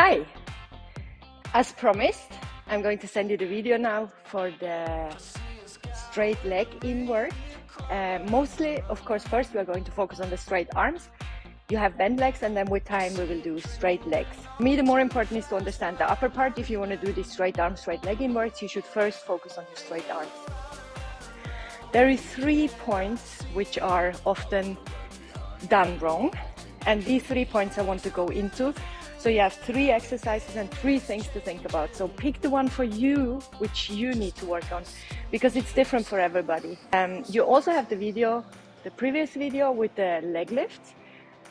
Hi! As promised, I'm going to send you the video now for the straight leg invert. Mostly, of course, first we are going to focus on the straight arms. You have bent legs, and then with time we will do straight legs. For me, the more important is to understand the upper part. If you want to do this straight arm, straight leg inverts, you should first focus on your straight arms. There is 3 points which are often done wrong, and these 3 points I want to go into. So you have 3 exercises and 3 things to think about. So pick the one for you, which you need to work on, because it's different for everybody. You also have the video, the previous video with the leg lifts,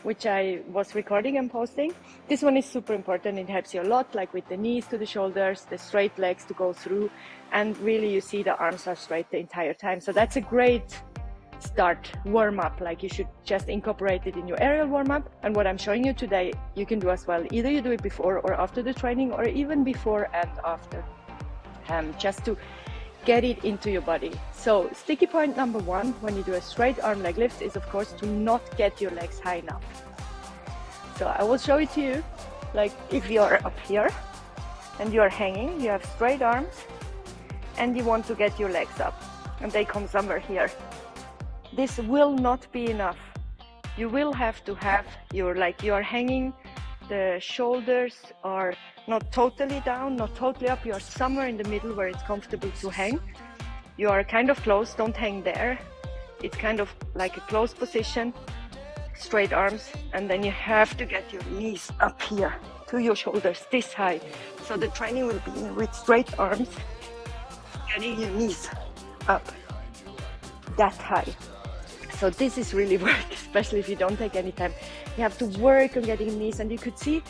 which I was recording and posting. This one is super important. It helps you a lot, like with the knees to the shoulders, the straight legs to go through, and really you see the arms are straight the entire time. So that's a great start warm up. Like, you should just incorporate it in your aerial warm up, and what I'm showing you today you can do as well. Either you do it before or after the training, or even before and after, just to get it into your body. So sticky point number 1 when you do a straight arm leg lift is, of course, to not get your legs high enough. So I will show it to you. Like, if you are up here and you are hanging, you have straight arms and you want to get your legs up and they come somewhere here. This will not be enough. You will have to have your, like, you are hanging, the shoulders are not totally down, not totally up, you are somewhere in the middle where it's comfortable to hang. You are kind of close, don't hang there. It's kind of like a closed position, straight arms, and then you have to get your knees up here to your shoulders, this high. So the training will be with straight arms, getting your knees up that high. So this is really work, especially if you don't take any time. You have to work on getting knees, and you could see,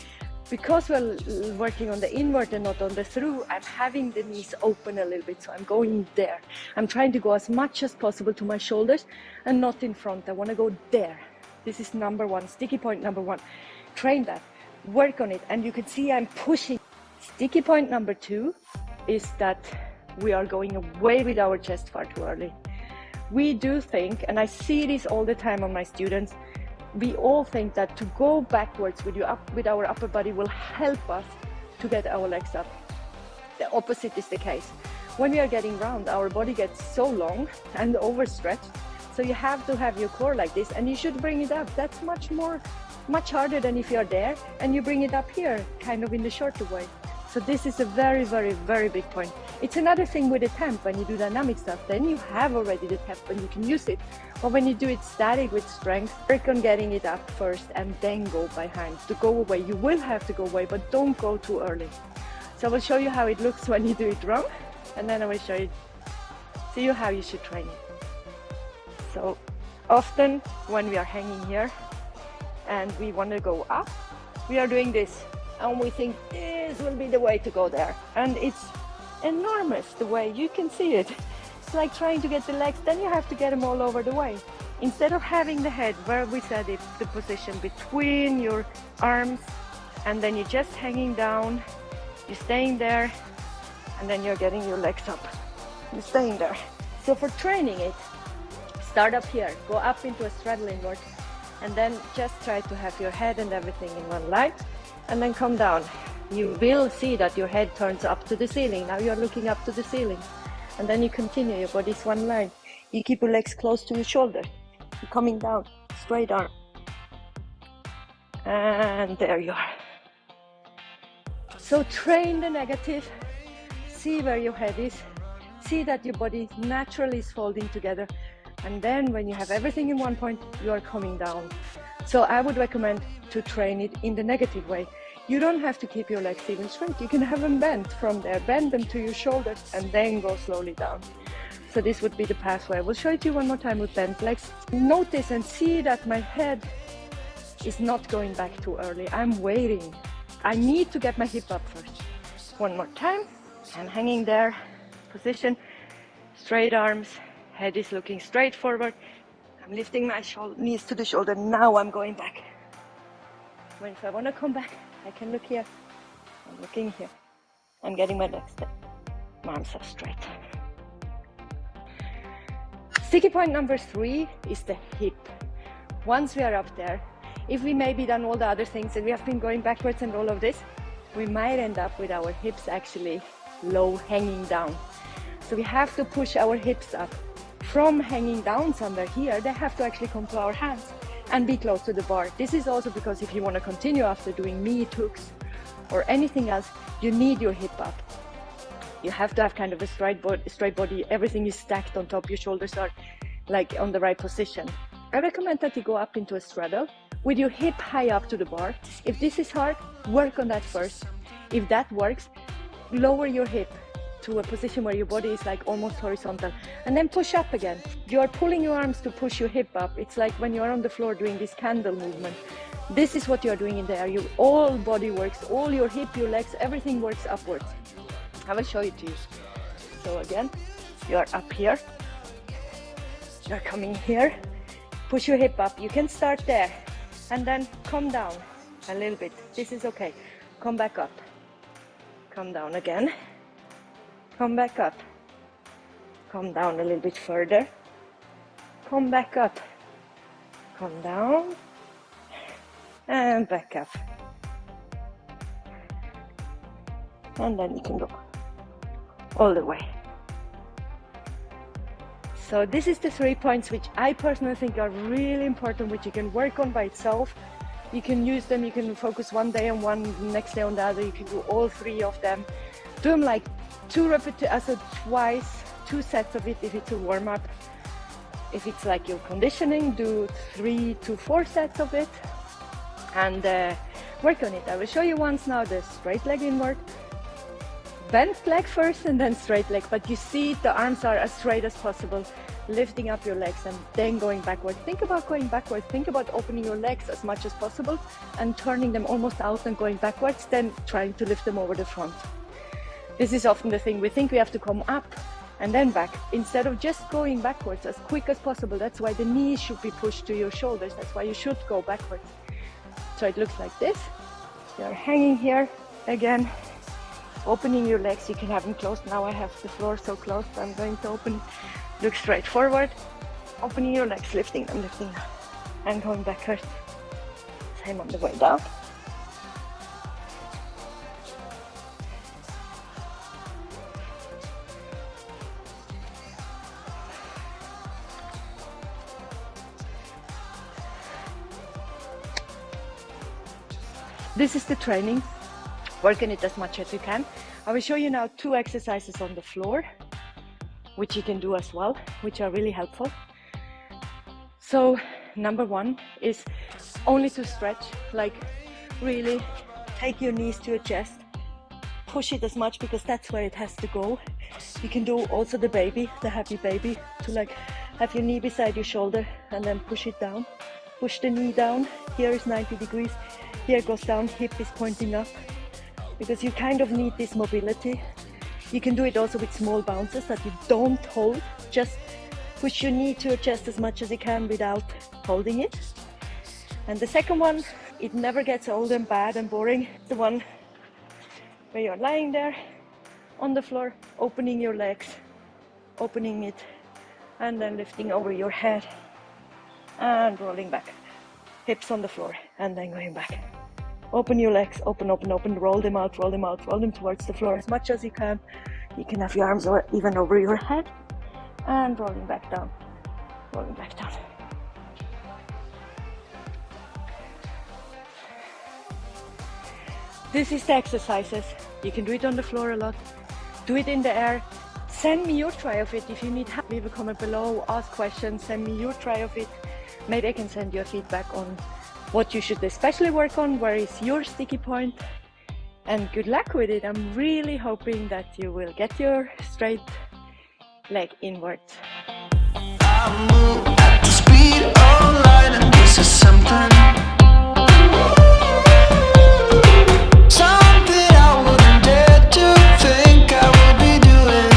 because we're working on the invert and not on the through, I'm having the knees open a little bit, so I'm going there. I'm trying to go as much as possible to my shoulders and not in front. I want to go there. This is number 1, sticky point number 1. Train that, work on it, and you could see I'm pushing. Sticky point number 2 is that we are going away with our chest far too early. We do think, and I see this all the time on my students, we all think that to go backwards with our upper body will help us to get our legs up. The opposite is the case. When we are getting round, our body gets so long and overstretched, so you have to have your core like this, and you should bring it up. That's much harder than if you're there and you bring it up here, kind of in the shorter way. So this is a very, very, very big point. It's another thing with the temp. When you do dynamic stuff, then you have already the temp and you can use it. But when you do it static with strength, work on getting it up first and then go behind. To go away, you will have to go away, but don't go too early. So I will show you how it looks when you do it wrong, and then I will show you how you should train it. So often when we are hanging here and we want to go up, we are doing this. And we think this will be the way to go there. And it's enormous the way, you can see it. It's like trying to get the legs, then you have to get them all over the way. Instead of having the head where we said it, the position between your arms, and then you're just hanging down, you're staying there, and then you're getting your legs up. You're staying there. So for training it, start up here, go up into a straddle invert, and then just try to have your head and everything in one line. And then come down. You will see that your head turns up to the ceiling. Now you're looking up to the ceiling. And then you continue, your body's one line. You keep your legs close to your shoulder. You're coming down, straight arm. And there you are. So train the negative. See where your head is. See that your body naturally is folding together. And then when you have everything in one point, you are coming down. So I would recommend to train it in the negative way. You don't have to keep your legs even straight. You can have them bent from there. Bend them to your shoulders and then go slowly down. So this would be the pathway. I will show it to you one more time with bent legs. Notice and see that my head is not going back too early. I'm waiting. I need to get my hip up first. One more time. I'm hanging there. Position. Straight arms. Head is looking straight forward. I'm lifting my knees to the shoulder. Now I'm going back. When if I want to come back, I can look here. I'm looking here. I'm getting my legs there. My arms are straight. Sticky point number 3 is the hip. Once we are up there, if we maybe done all the other things and we have been going backwards and all of this, we might end up with our hips actually low, hanging down. So we have to push our hips up. From hanging down somewhere here, they have to actually come to our hands and be close to the bar. This is also because if you want to continue after doing meat hooks or anything else, you need your hip up. You have to have kind of a straight body. Everything is stacked on top. Your shoulders are like on the right position. I recommend that you go up into a straddle with your hip high up to the bar. If this is hard, work on that first. If that works, lower your hip to a position where your body is like almost horizontal, and then push up again. You are pulling your arms to push your hip up. It's like when you are on the floor doing this candle movement. This is what you are doing in there. Your all body works, all your hip, your legs, everything works upwards. I will show it to you. So again, you are up here, you are coming here, push your hip up. You can start there and then come down a little bit. This is okay. Come back up, come down again. Come back up, come down a little bit further, come back up, come down, and back up. And then you can go all the way. So this is the 3 points which I personally think are really important, which you can work on by itself. You can use them, you can focus one day on one, next day on the other. You can do all 3 of them. Do them like twice, 2 sets of it if it's a warm-up. If it's like your conditioning, do 3 to 4 sets of it and work on it. I will show you once now the straight leg invert. Bent leg first and then straight leg, but you see the arms are as straight as possible, lifting up your legs and then going backward. Think about going backwards. Think about opening your legs as much as possible and turning them almost out and going backwards, then trying to lift them over the front. This is often the thing. We think we have to come up and then back instead of just going backwards as quick as possible. That's why the knees should be pushed to your shoulders. That's why you should go backwards. So it looks like this. You're hanging here again, opening your legs. You can have them closed. Now I have the floor so close, so I'm going to open. Look straight forward, opening your legs, lifting them, and going backwards. Same on the way down. This is the training. Work on it as much as you can. I will show you now 2 exercises on the floor, which you can do as well, which are really helpful. So number 1 is only to stretch, like really take your knees to your chest, push it as much because that's where it has to go. You can do also the baby, the happy baby, to like have your knee beside your shoulder and then push it down. Push the knee down. Here is 90 degrees. Here it goes down, hip is pointing up, because you kind of need this mobility. You can do it also with small bounces that you don't hold. Just push your knee to your chest as much as you can without holding it. And the second one, it never gets old and bad and boring. The one where you're lying there on the floor, opening your legs, opening it, and then lifting over your head and rolling back. Hips on the floor and then going back. Open your legs, open, roll them out, roll them towards the floor as much as you can. You can have your arms even over your head and rolling back down, rolling back down. This is the exercises. You can do it on the floor a lot, do it in the air. Send me your try of it. If you need help, leave a comment below, ask questions, send me your try of it. Maybe I can send you a feedback on what you should especially work on, where is your sticky point, and good luck with it. I'm really hoping that you will get your straight leg inwards. I move at the speed of light, and this is something I wouldn't dare to think I would be doing.